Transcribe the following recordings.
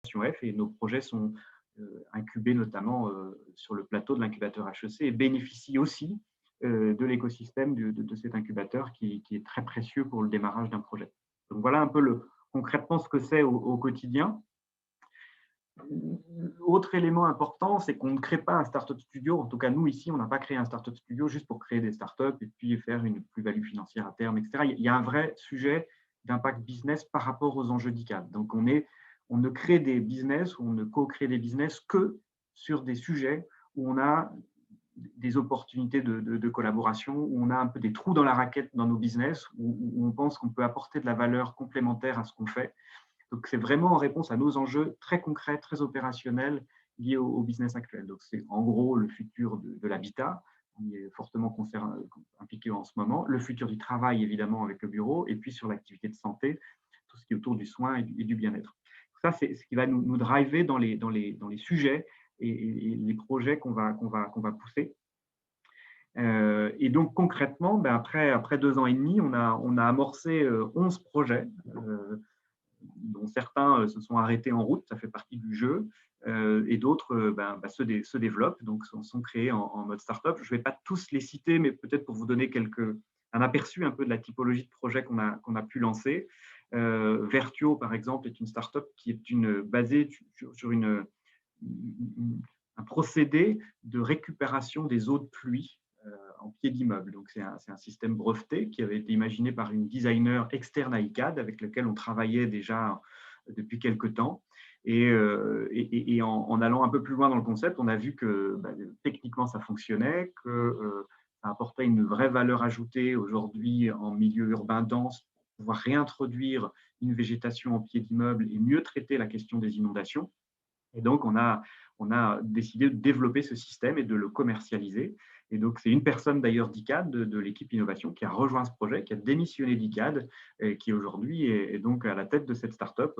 F et nos projets sont incubés notamment sur le plateau de l'incubateur HEC et bénéficient aussi de l'écosystème de cet incubateur qui est très précieux pour le démarrage d'un projet. Donc voilà un peu concrètement ce que c'est au quotidien. Autre élément important, c'est qu'on ne crée pas un startup studio. En tout cas, nous, ici, on n'a pas créé un startup studio juste pour créer des startups et puis faire une plus-value financière à terme, etc. Il y a un vrai sujet d'impact business par rapport aux enjeux d'ICAD. Donc, on ne crée des business ou on ne co-crée des business que sur des sujets où on a des opportunités de collaboration, où on a un peu des trous dans la raquette dans nos business, où on pense qu'on peut apporter de la valeur complémentaire à ce qu'on fait. Donc, c'est vraiment en réponse à nos enjeux très concrets, très opérationnels liés au business actuel. Donc, c'est en gros le futur de l'habitat, on y est fortement impliqué en ce moment, le futur du travail, évidemment, avec le bureau, et puis sur l'activité de santé, tout ce qui est autour du soin et du bien-être. Ça, c'est ce qui va nous driver dans les sujets et les projets qu'on va pousser. Et donc, concrètement, ben après 2 ans et demi, on a amorcé 11 projets, dont certains se sont arrêtés en route, ça fait partie du jeu, et d'autres se développent, donc sont créés en mode startup. Je ne vais pas tous les citer, mais peut-être pour vous donner un aperçu un peu de la typologie de projet qu'on a pu lancer. Vertuo, par exemple, est une startup qui est basée sur un procédé de récupération des eaux de pluie en pied d'immeuble. Donc, c'est un système breveté qui avait été imaginé par une designer externe à ICAD avec lequel on travaillait déjà depuis quelques temps. Et en allant un peu plus loin dans le concept, on a vu que techniquement, ça fonctionnait, que ça apportait une vraie valeur ajoutée aujourd'hui en milieu urbain dense pour pouvoir réintroduire une végétation en pied d'immeuble et mieux traiter la question des inondations. Et donc, on a décidé de développer ce système et de le commercialiser. Et donc, c'est une personne d'ailleurs d'ICAD, de l'équipe innovation, qui a rejoint ce projet, qui a démissionné d'ICAD et qui aujourd'hui est donc à la tête de cette startup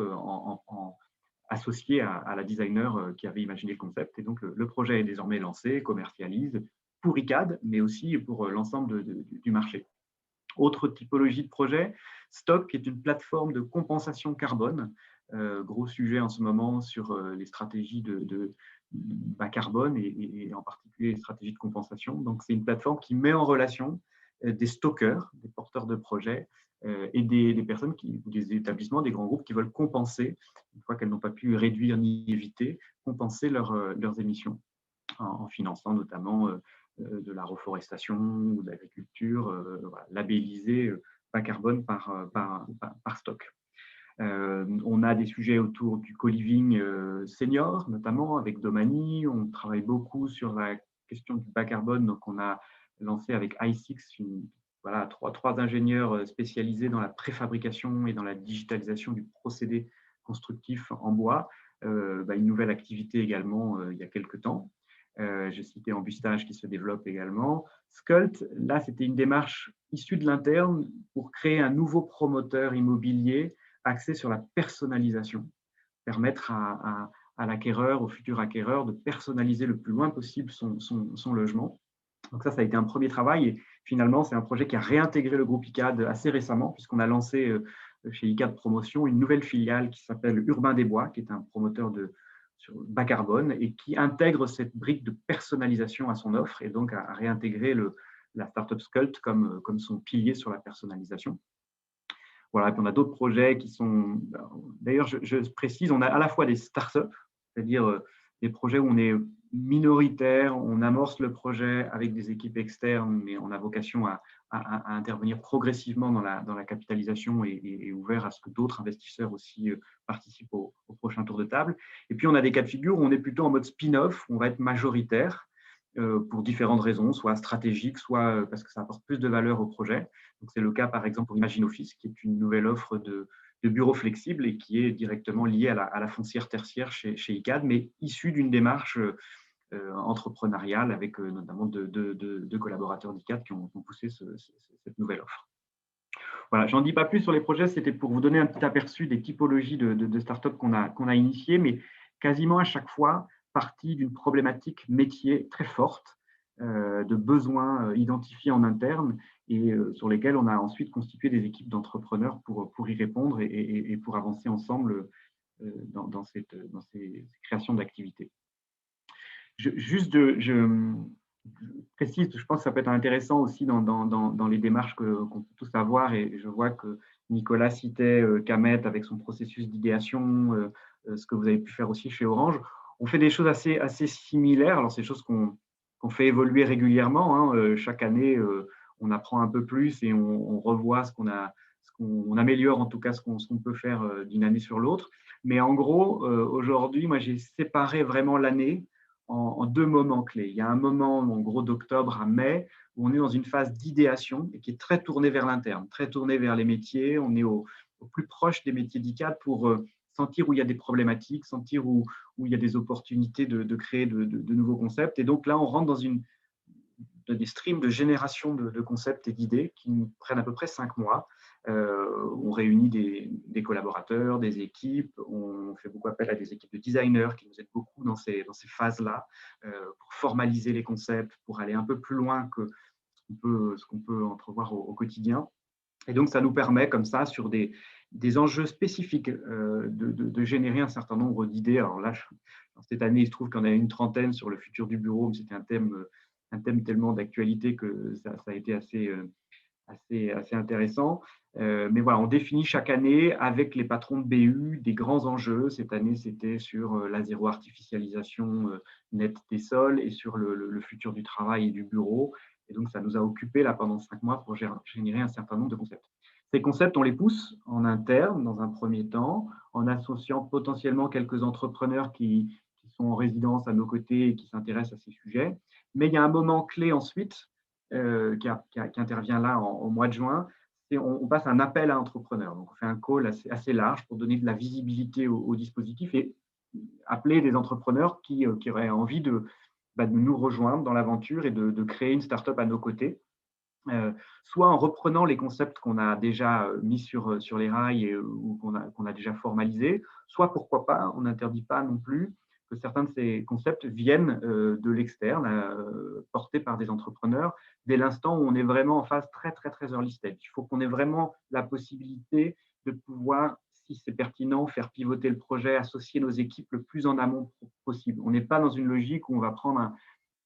associée à la designer qui avait imaginé le concept. Et donc, le projet est désormais lancé, commercialise pour ICAD, mais aussi pour l'ensemble du marché. Autre typologie de projet, Stock est une plateforme de compensation carbone. Gros sujet en ce moment sur les stratégies de bas carbone et en particulier les stratégies de compensation. Donc, c'est une plateforme qui met en relation des stockers, des porteurs de projets et des personnes, des établissements, des grands groupes qui veulent compenser, une fois qu'elles n'ont pas pu réduire ni éviter, compenser leurs émissions en finançant notamment de la reforestation ou de l'agriculture labellisée bas carbone par Stock. On a des sujets autour du co-living senior, notamment avec Domani. On travaille beaucoup sur la question du bas carbone. Donc, on a lancé avec i6 trois ingénieurs spécialisés dans la préfabrication et dans la digitalisation du procédé constructif en bois. Une nouvelle activité également il y a quelques temps. J'ai cité Embustage qui se développe également. Scult, là, c'était une démarche issue de l'interne pour créer un nouveau promoteur immobilier axé sur la personnalisation, permettre à l'acquéreur, au futur acquéreur, de personnaliser le plus loin possible son logement. Donc ça a été un premier travail et finalement, c'est un projet qui a réintégré le groupe ICAD assez récemment puisqu'on a lancé chez ICAD Promotion une nouvelle filiale qui s'appelle Urbain des Bois, qui est un promoteur sur bas carbone et qui intègre cette brique de personnalisation à son offre et donc a réintégré la startup Scult comme son pilier sur la personnalisation. Voilà, et puis on a d'autres projets qui sont… D'ailleurs, je précise, on a à la fois des startups, c'est-à-dire des projets où on est minoritaire, on amorce le projet avec des équipes externes, mais on a vocation à intervenir progressivement dans la capitalisation et ouvert à ce que d'autres investisseurs aussi participent au prochain tour de table. Et puis, on a des cas de figure où on est plutôt en mode spin-off, on va être majoritaire pour différentes raisons, soit stratégiques, soit parce que ça apporte plus de valeur au projet. C'est le cas, par exemple, pour Imagine Office, qui est une nouvelle offre de bureaux flexibles et qui est directement liée à la foncière tertiaire chez ICAD, mais issue d'une démarche entrepreneuriale avec notamment deux collaborateurs d'ICAD qui ont poussé cette nouvelle offre. Voilà, j'en dis pas plus sur les projets, c'était pour vous donner un petit aperçu des typologies de startups qu'on a initiées, mais quasiment à chaque fois partie d'une problématique métier très forte, de besoins identifiés en interne et sur lesquels on a ensuite constitué des équipes d'entrepreneurs pour y répondre et pour avancer ensemble dans ces créations d'activités. Je précise, je pense que ça peut être intéressant aussi dans les démarches qu'on peut tous avoir, et je vois que Nicolas citait Camet avec son processus d'idéation, ce que vous avez pu faire aussi chez Orange. On fait des choses assez similaires. Alors, c'est des choses qu'on fait évoluer régulièrement, hein. Chaque année, on apprend un peu plus et on revoit on améliore en tout cas ce qu'on peut faire d'une année sur l'autre. Mais en gros, aujourd'hui, moi, j'ai séparé vraiment l'année en deux moments clés. Il y a un moment, en gros, d'octobre à mai, où on est dans une phase d'idéation et qui est très tournée vers l'interne, très tournée vers les métiers. On est au plus proche des métiers d'ICAD pour sentir où il y a des problématiques, sentir où il y a des opportunités de créer de nouveaux concepts. Et donc là, on rentre des streams de génération de concepts et d'idées qui nous prennent à peu près 5 mois. On réunit des collaborateurs, des équipes, on fait beaucoup appel à des équipes de designers qui nous aident beaucoup dans ces phases-là pour formaliser les concepts, pour aller un peu plus loin que ce qu'on peut entrevoir au quotidien. Et donc, ça nous permet, comme ça, sur des enjeux spécifiques, de générer un certain nombre d'idées. Alors là, cette année, il se trouve qu'on a une trentaine sur le futur du bureau, mais c'était un thème tellement d'actualité que ça a été assez intéressant. Mais voilà, on définit chaque année avec les patrons de BU des grands enjeux. Cette année, c'était sur la zéro artificialisation nette des sols et sur le futur du travail et du bureau. Et donc, ça nous a occupés là pendant 5 mois pour générer un certain nombre de concepts. Ces concepts, on les pousse en interne dans un premier temps, en associant potentiellement quelques entrepreneurs qui sont en résidence à nos côtés et qui s'intéressent à ces sujets. Mais il y a un moment clé ensuite qui intervient là au mois de juin. On passe un appel à entrepreneurs. Donc, on fait un call assez large pour donner de la visibilité au dispositif et appeler des entrepreneurs qui auraient envie de nous rejoindre dans l'aventure et de créer une start-up à nos côtés. Soit en reprenant les concepts qu'on a déjà mis sur les rails ou qu'on a déjà formalisés, soit pourquoi pas, on n'interdit pas non plus que certains de ces concepts viennent de l'externe, portés par des entrepreneurs, dès l'instant où on est vraiment en phase très, très, très early stage. Il faut qu'on ait vraiment la possibilité de pouvoir, si c'est pertinent, faire pivoter le projet, associer nos équipes le plus en amont possible. On n'est pas dans une logique où on va prendre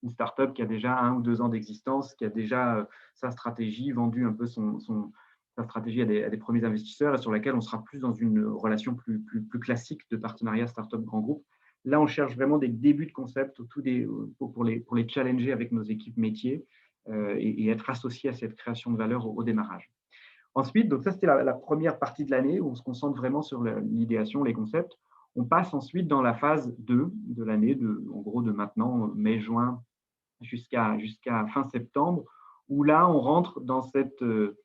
une startup qui a déjà 1 ou 2 ans d'existence, qui a déjà sa stratégie, vendu un peu sa stratégie à des premiers investisseurs et sur laquelle on sera plus dans une relation plus classique de partenariat startup grand groupe. Là, on cherche vraiment des débuts de concept pour les challenger avec nos équipes métiers et être associés à cette création de valeur au démarrage. Ensuite, donc ça, c'était la première partie de l'année où on se concentre vraiment sur l'idéation, les concepts. On passe ensuite dans la phase 2 de l'année, en gros de maintenant, mai-juin, jusqu'à fin septembre, où là, on rentre dans ce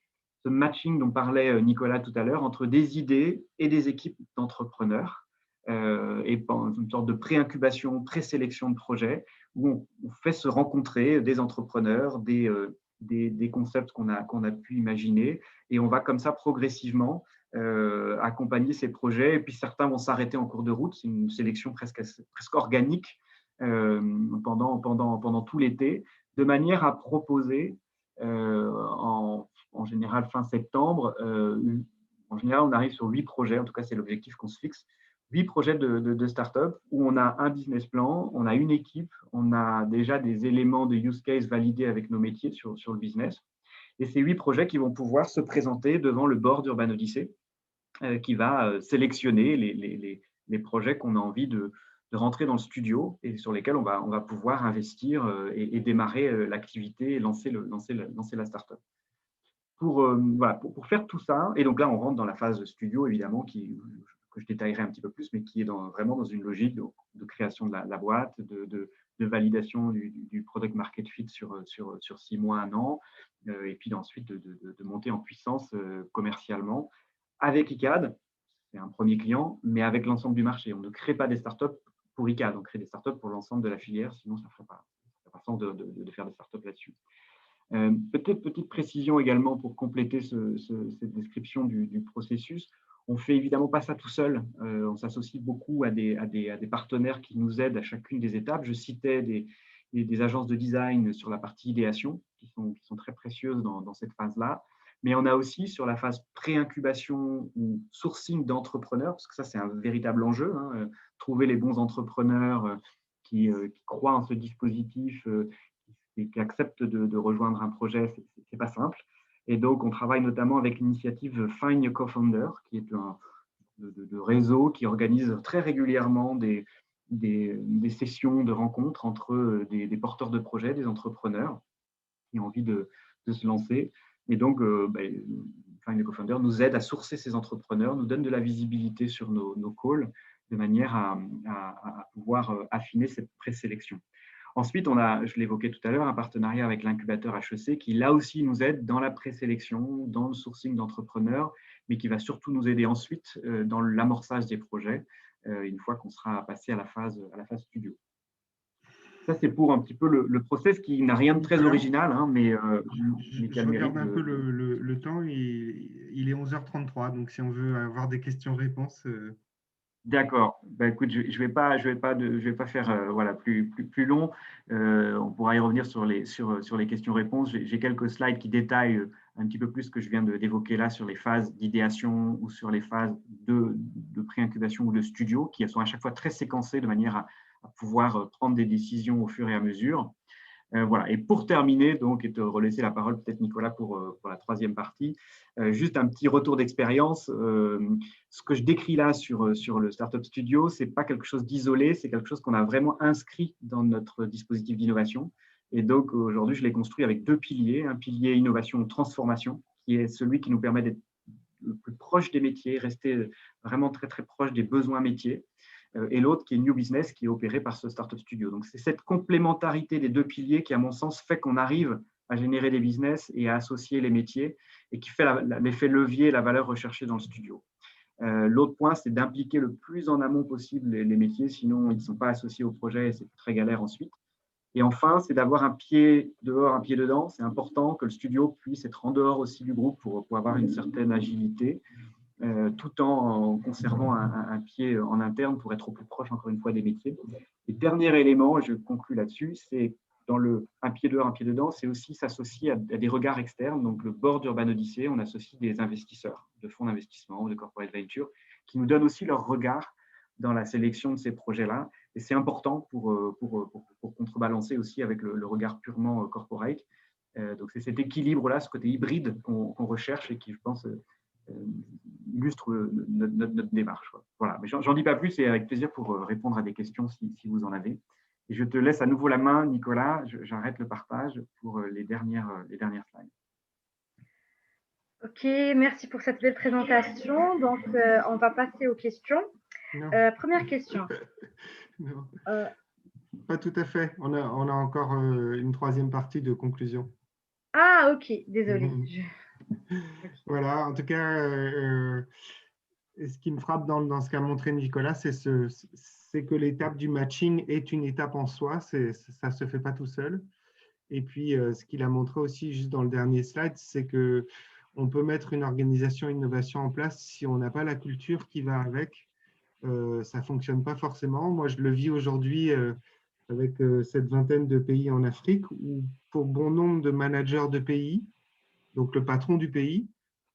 matching dont parlait Nicolas tout à l'heure, entre des idées et des équipes d'entrepreneurs, et une sorte de pré-incubation, pré-sélection de projets, où on fait se rencontrer des entrepreneurs, des concepts qu'on a pu imaginer, et on va comme ça progressivement accompagner ces projets, et puis certains vont s'arrêter en cours de route. C'est une sélection presque organique pendant tout l'été, de manière à proposer en général fin septembre, en général on arrive sur 8 projets, en tout cas c'est l'objectif qu'on se fixe, 8 projets de start-up où on a un business plan, on a une équipe, on a déjà des éléments de use case validés avec nos métiers sur le business. Et ces 8 projets qui vont pouvoir se présenter devant le board d'Urban Odyssey, qui va sélectionner les projets qu'on a envie de rentrer dans le studio et sur lesquels on va pouvoir investir et démarrer l'activité et lancer la startup. Pour faire tout ça, et donc là, on rentre dans la phase studio, évidemment, que je détaillerai un petit peu plus, mais qui est vraiment dans une logique de création de la boîte, de validation du product market fit sur 6 mois, 1 an, et puis ensuite de monter en puissance commercialement avec ICAD. C'est un premier client, mais avec l'ensemble du marché. On ne crée pas des startups pour ICAD, on crée des startups pour l'ensemble de la filière, sinon ça ne ferait pas sens de faire des startups là-dessus. Peut-être petite précision également pour compléter cette description du processus. On ne fait évidemment pas ça tout seul. On s'associe beaucoup à des partenaires qui nous aident à chacune des étapes. Je citais des agences de design sur la partie idéation qui sont très précieuses dans cette phase-là. Mais on a aussi sur la phase pré-incubation ou sourcing d'entrepreneurs, parce que ça, c'est un véritable enjeu, hein, trouver les bons entrepreneurs qui croient en ce dispositif et qui acceptent de rejoindre un projet, ce n'est pas simple. Et donc, on travaille notamment avec l'initiative Find Your Co-founder, qui est un réseau qui organise très régulièrement des sessions de rencontres entre des porteurs de projets, des entrepreneurs qui ont envie de se lancer. Et donc, Find Your Co-founder nous aide à sourcer ces entrepreneurs, nous donne de la visibilité sur nos calls, de manière à pouvoir affiner cette présélection. Ensuite, on a, je l'évoquais tout à l'heure, un partenariat avec l'incubateur HEC qui, là aussi, nous aide dans la présélection, dans le sourcing d'entrepreneurs, mais qui va surtout nous aider ensuite dans l'amorçage des projets, une fois qu'on sera passé à la phase studio. Ça, c'est pour un petit peu le process qui n'a rien de très original, hein, mais qui a Je le mérite regarde un peu le temps, il est 11h33, donc si on veut avoir des questions-réponses… D'accord. Écoute, je vais pas faire voilà, plus long. On pourra y revenir sur les questions-réponses. J'ai quelques slides qui détaillent un petit peu plus ce que je viens d'évoquer là sur les phases d'idéation ou sur les phases de pré-incubation ou de studio, qui sont à chaque fois très séquencées de manière à pouvoir prendre des décisions au fur et à mesure. Voilà. Et pour terminer, donc, et te relaisser la parole peut-être Nicolas pour la troisième partie, juste un petit retour d'expérience. Ce que je décris là sur le Startup Studio, ce n'est pas quelque chose d'isolé, c'est quelque chose qu'on a vraiment inscrit dans notre dispositif d'innovation. Et donc aujourd'hui, je l'ai construit avec deux piliers. Un pilier innovation-transformation, qui est celui qui nous permet d'être le plus proche des métiers, rester vraiment très très proche des besoins métiers, et l'autre qui est New Business, qui est opéré par ce Startup Studio. Donc, c'est cette complémentarité des deux piliers qui, à mon sens, fait qu'on arrive à générer des business et à associer les métiers et qui fait l'effet levier, la valeur recherchée dans le studio. L'autre point, c'est d'impliquer le plus en amont possible les métiers, sinon ils ne sont pas associés au projet et c'est très galère ensuite. Et enfin, c'est d'avoir un pied dehors, un pied dedans. C'est important que le studio puisse être en dehors aussi du groupe pour avoir une certaine agilité. Tout en conservant un pied en interne pour être au plus proche, encore une fois, des métiers. Et dernier élément, je conclue là-dessus, c'est dans un pied dehors, un pied dedans, c'est aussi s'associer à des regards externes. Donc, le board d'Urban Odyssey, on associe des investisseurs de fonds d'investissement, de corporate venture, qui nous donnent aussi leur regard dans la sélection de ces projets-là. Et c'est important pour contrebalancer aussi avec le regard purement corporate. Donc, c'est cet équilibre-là, ce côté hybride qu'on recherche et qui, je pense, illustre notre démarche. Voilà, mais j'en dis pas plus et avec plaisir pour répondre à des questions si vous en avez. Et je te laisse à nouveau la main, Nicolas. J'arrête le partage pour les dernières slides. Ok, merci pour cette belle présentation. Donc, on va passer aux questions. Première question. Non. Pas tout à fait. On a encore une troisième partie de conclusion. Ah, ok, désolé. Voilà, en tout cas, ce qui me frappe dans ce qu'a montré Nicolas, c'est que l'étape du matching est une étape en soi, ça ne se fait pas tout seul. Et puis, ce qu'il a montré aussi juste dans le dernier slide, c'est qu'on peut mettre une organisation innovation en place si on n'a pas la culture qui va avec. Ça ne fonctionne pas forcément. Moi, je le vis aujourd'hui avec cette vingtaine de pays en Afrique où pour bon nombre de managers de pays, donc le patron du pays,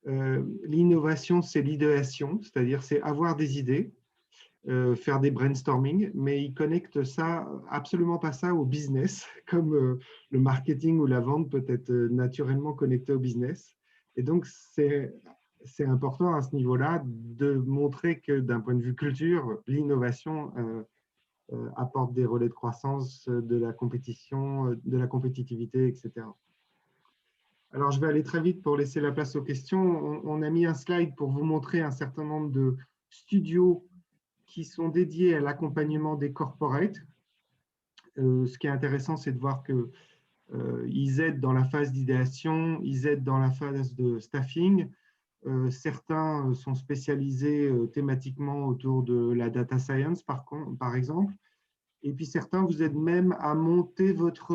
l'innovation, c'est l'idéation, c'est-à-dire c'est avoir des idées, faire des brainstorming, mais ils connectent ça, absolument pas ça au business, comme le marketing ou la vente peut être naturellement connecté au business. Et donc, c'est important à ce niveau-là de montrer que d'un point de vue culture, l'innovation apporte des relais de croissance, de la compétition, de la compétitivité, etc. Alors, je vais aller très vite pour laisser la place aux questions. On a mis un slide pour vous montrer un certain nombre de studios qui sont dédiés à l'accompagnement des corporates. Ce qui est intéressant, c'est de voir qu'ils aident dans la phase d'idéation, ils aident dans la phase de staffing. Certains sont spécialisés thématiquement autour de la data science, par exemple. Et puis certains vous aident même à monter votre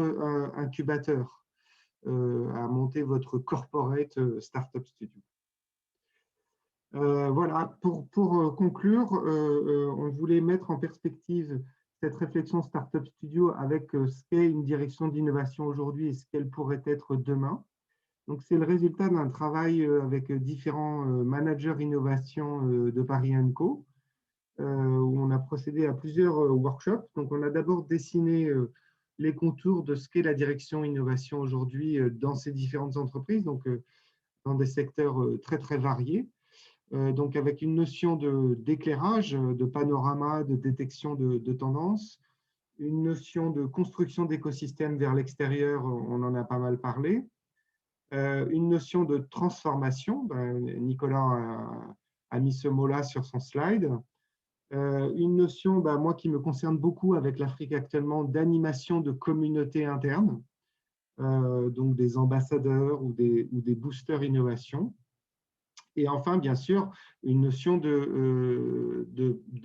incubateur, à monter votre corporate startup studio. Voilà, pour conclure, on voulait mettre en perspective cette réflexion Startup Studio avec ce qu'est une direction d'innovation aujourd'hui et ce qu'elle pourrait être demain. Donc, c'est le résultat d'un travail avec différents managers innovation de Paris Co, où on a procédé à plusieurs workshops. Donc, on a d'abord dessiné les contours de ce qu'est la direction innovation aujourd'hui dans ces différentes entreprises, donc dans des secteurs très, très variés. Donc, avec une notion d'éclairage, de panorama, de détection de tendances, une notion de construction d'écosystèmes vers l'extérieur, on en a pas mal parlé, une notion de transformation, Nicolas a mis ce mot-là sur son slide, une notion, moi, qui me concerne beaucoup avec l'Afrique actuellement, d'animation de communautés internes, donc des ambassadeurs ou des boosters innovation. Et enfin, bien sûr, une notion de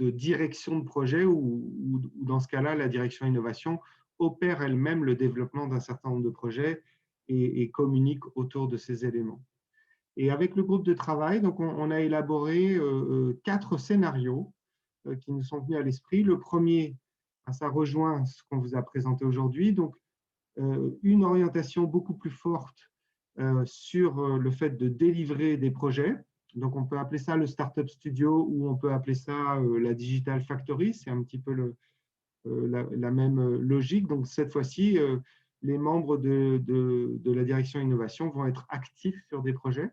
direction de projet où, dans ce cas-là, la direction innovation opère elle-même le développement d'un certain nombre de projets et communique autour de ces éléments. Et avec le groupe de travail, donc on a élaboré 4 scénarios qui nous sont venus à l'esprit. Le premier, ça rejoint ce qu'on vous a présenté aujourd'hui, donc une orientation beaucoup plus forte sur le fait de délivrer des projets. Donc, on peut appeler ça le Startup Studio ou on peut appeler ça la Digital Factory. C'est un petit peu la même logique. Donc, cette fois-ci, les membres de la direction innovation vont être actifs sur des projets.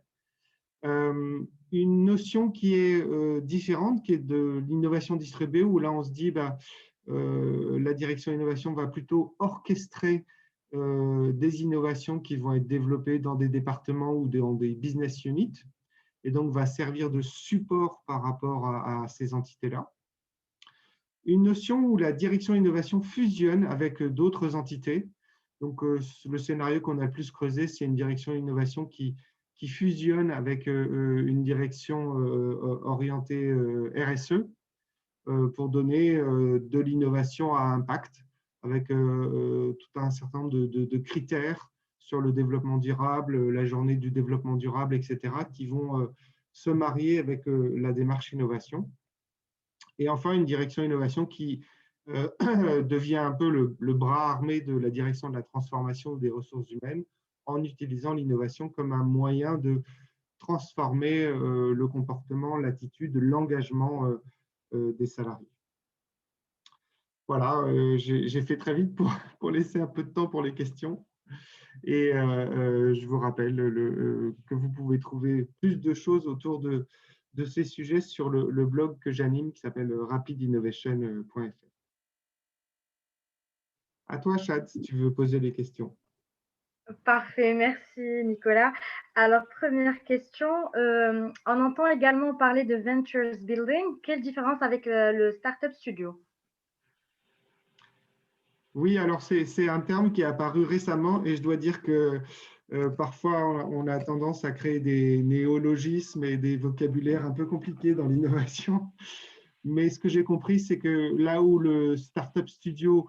Une notion qui est différente, qui est de l'innovation distribuée, où là, on se dit, la direction innovation va plutôt orchestrer des innovations qui vont être développées dans des départements ou dans des business units, et donc va servir de support par rapport à ces entités-là. Une notion où la direction innovation fusionne avec d'autres entités. Donc, le scénario qu'on a le plus creusé, c'est une direction innovation qui fusionne avec une direction orientée RSE pour donner de l'innovation à impact, avec tout un certain nombre de critères sur le développement durable, la journée du développement durable, etc., qui vont se marier avec la démarche innovation. Et enfin, une direction innovation qui devient un peu le bras armé de la direction de la transformation des ressources humaines en utilisant l'innovation comme un moyen de transformer le comportement, l'attitude, l'engagement des salariés. Voilà, j'ai fait très vite pour laisser un peu de temps pour les questions. Et je vous rappelle que vous pouvez trouver plus de choses autour de ces sujets sur le blog que j'anime qui s'appelle rapidinnovation.fr. À toi, Chad, si tu veux poser des questions. Parfait, merci Nicolas. Alors, première question, on entend également parler de Ventures Building. Quelle différence avec le Startup Studio? Oui, alors c'est un terme qui est apparu récemment et je dois dire que parfois on a tendance à créer des néologismes et des vocabulaires un peu compliqués dans l'innovation. Mais ce que j'ai compris, c'est que là où le Startup Studio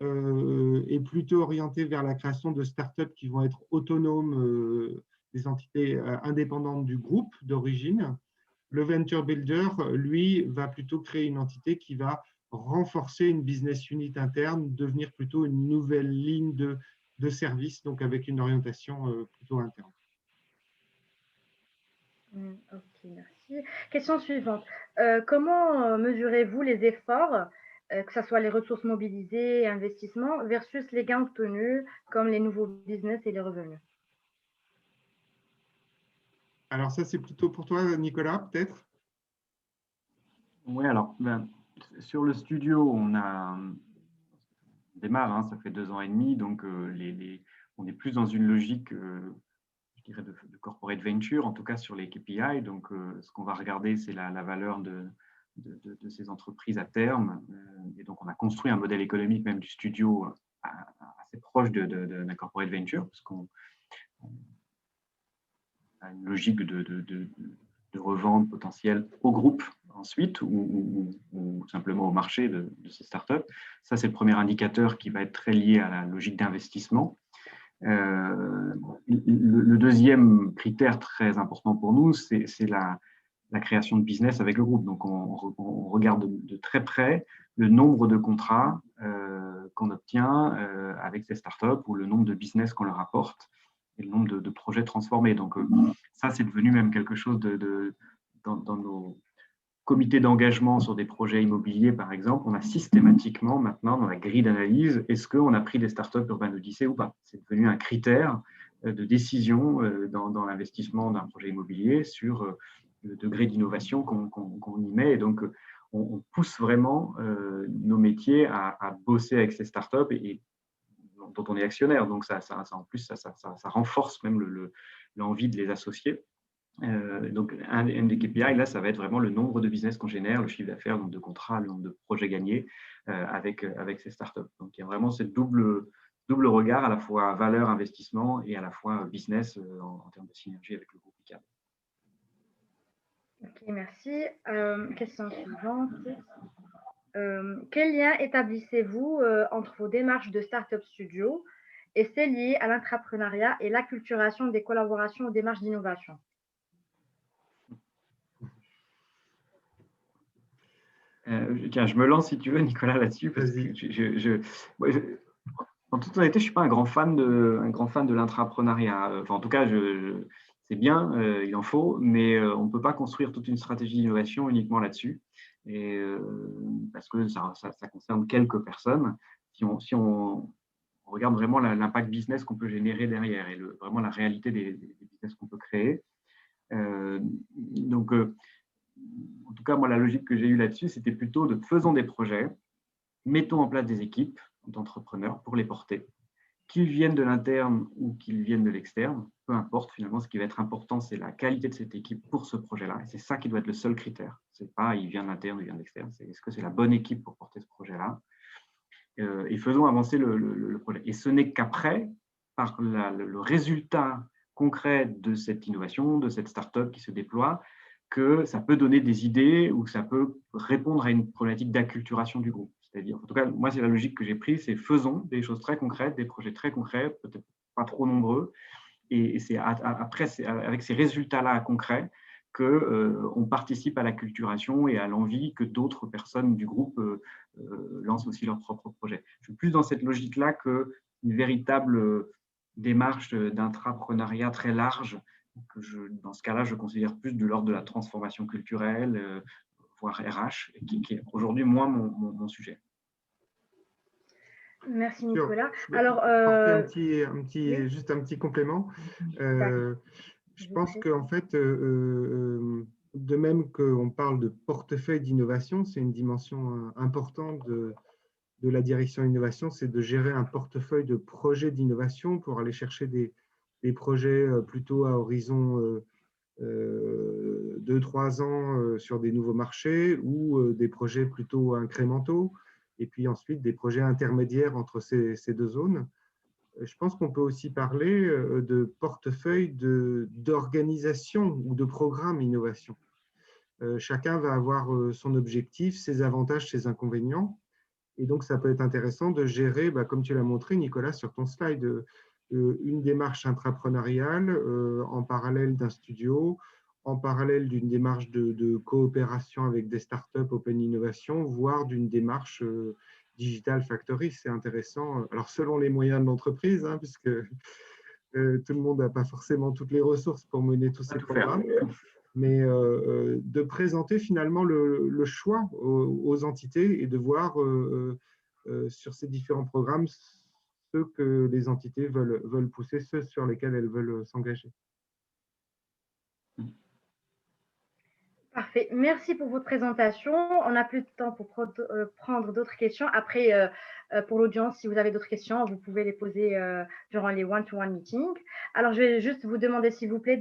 est plutôt orienté vers la création de startups qui vont être autonomes, des entités indépendantes du groupe d'origine, le Venture Builder, lui, va plutôt créer une entité qui va renforcer une business unit interne, devenir plutôt une nouvelle ligne de service, donc avec une orientation plutôt interne. Ok, merci. Question suivante. Comment mesurez-vous les efforts, que ce soit les ressources mobilisées, investissements, versus les gains obtenus, comme les nouveaux business et les revenus? Alors ça, c'est plutôt pour toi, Nicolas, peut-être? Oui, alors, sur le studio, on démarre, hein, ça fait 2 ans et demi, donc on est plus dans une logique, je dirais, de corporate venture, en tout cas sur les KPI. Donc, ce qu'on va regarder, c'est la valeur de ces entreprises à terme. Et donc, on a construit un modèle économique même du studio assez proche d'un corporate venture, parce qu'on a une logique de revente potentielle au groupe ensuite ou simplement au marché de ces startups. Ça, c'est le premier indicateur qui va être très lié à la logique d'investissement. Le deuxième critère très important pour nous, c'est la création de business avec le groupe. Donc, on regarde de très près le nombre de contrats qu'on obtient avec ces startups ou le nombre de business qu'on leur apporte. et le nombre de projets transformés. Donc, ça, c'est devenu même quelque chose dans nos comités d'engagement sur des projets immobiliers, par exemple. On a systématiquement maintenant dans la grille d'analyse, est-ce qu'on a pris des startups Urban Odyssey ou pas? C'est devenu un critère de décision dans l'investissement d'un projet immobilier sur le degré d'innovation qu'on y met. Et donc, on pousse vraiment nos métiers à bosser avec ces startups et dont on est actionnaire. Donc, en plus, ça renforce même l'envie de les associer. Donc, un des KPI, là, ça va être vraiment le nombre de business qu'on génère, le chiffre d'affaires, le nombre de contrats, le nombre de projets gagnés avec ces startups. Donc, il y a vraiment ce double regard, à la fois valeur, investissement et à la fois business en termes de synergie avec le groupe ICAD. Ok, merci. Question suivante. Quel lien établissez-vous entre vos démarches de Startup Studio et c'est lié à l'entrepreneuriat et l'acculturation des collaborations aux démarches d'innovation? Tiens, je me lance si tu veux, Nicolas, là-dessus, parce que en toute honnêteté, je ne suis pas un grand fan de l'intrapreneuriat. Enfin, en tout cas, c'est bien, il en faut, mais on ne peut pas construire toute une stratégie d'innovation uniquement là-dessus, parce que ça concerne quelques personnes. Si on regarde vraiment l'impact business qu'on peut générer derrière et vraiment la réalité des business qu'on peut créer. Donc, en tout cas, moi, la logique que j'ai eue là-dessus, c'était plutôt de faisons des projets, mettons en place des équipes d'entrepreneurs pour les porter. Qu'ils viennent de l'interne ou qu'ils viennent de l'externe, peu importe, finalement, ce qui va être important, c'est la qualité de cette équipe pour ce projet-là. Et c'est ça qui doit être le seul critère. Ce n'est pas il vient de l'interne ou il vient de l'externe, c'est est-ce que c'est la bonne équipe pour porter ce projet-là. Et faisons avancer le projet. Et ce n'est qu'après, par le résultat concret de cette innovation, de cette start-up qui se déploie, que ça peut donner des idées ou que ça peut répondre à une problématique d'acculturation du groupe. C'est-à-dire, en tout cas, moi, c'est la logique que j'ai prise, c'est faisons des choses très concrètes, des projets très concrets, peut-être pas trop nombreux, et c'est après, c'est avec ces résultats-là concrets qu'on participe à l'acculturation et à l'envie que d'autres personnes du groupe lancent aussi leurs propres projets. Je suis plus dans cette logique-là qu'une véritable démarche d'intrapreneuriat très large dans ce cas-là, je considère plus de l'ordre de la transformation culturelle, voire RH, qui est aujourd'hui moins mon sujet. Merci Nicolas. Alors, juste un petit complément. Je pense qu'en fait, de même qu'on parle de portefeuille d'innovation, c'est une dimension importante de la direction innovation, c'est de gérer un portefeuille de projets d'innovation pour aller chercher des projets plutôt à horizon 2-3 ans sur des nouveaux marchés ou des projets plutôt incrémentaux et puis ensuite des projets intermédiaires entre ces deux zones. Je pense qu'on peut aussi parler de portefeuille d'organisation ou de programme innovation. Chacun va avoir son objectif, ses avantages, ses inconvénients. Et donc, ça peut être intéressant de gérer, comme tu l'as montré, Nicolas, sur ton slide, une démarche intrapreneuriale en parallèle d'un studio, en parallèle d'une démarche de coopération avec des startups open innovation, voire d'une démarche digital factory. C'est intéressant. Alors, selon les moyens de l'entreprise, puisque tout le monde n'a pas forcément toutes les ressources pour mener tous ces programmes, mais de présenter finalement le choix aux entités et de voir sur ces différents programmes ceux que les entités veulent pousser, ceux sur lesquels elles veulent s'engager. Parfait. Merci pour votre présentation. On n'a plus de temps pour prendre d'autres questions. Après, pour l'audience, si vous avez d'autres questions, vous pouvez les poser durant les one-to-one meetings. Alors, je vais juste vous demander, s'il vous plaît,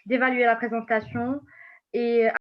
d'évaluer la présentation et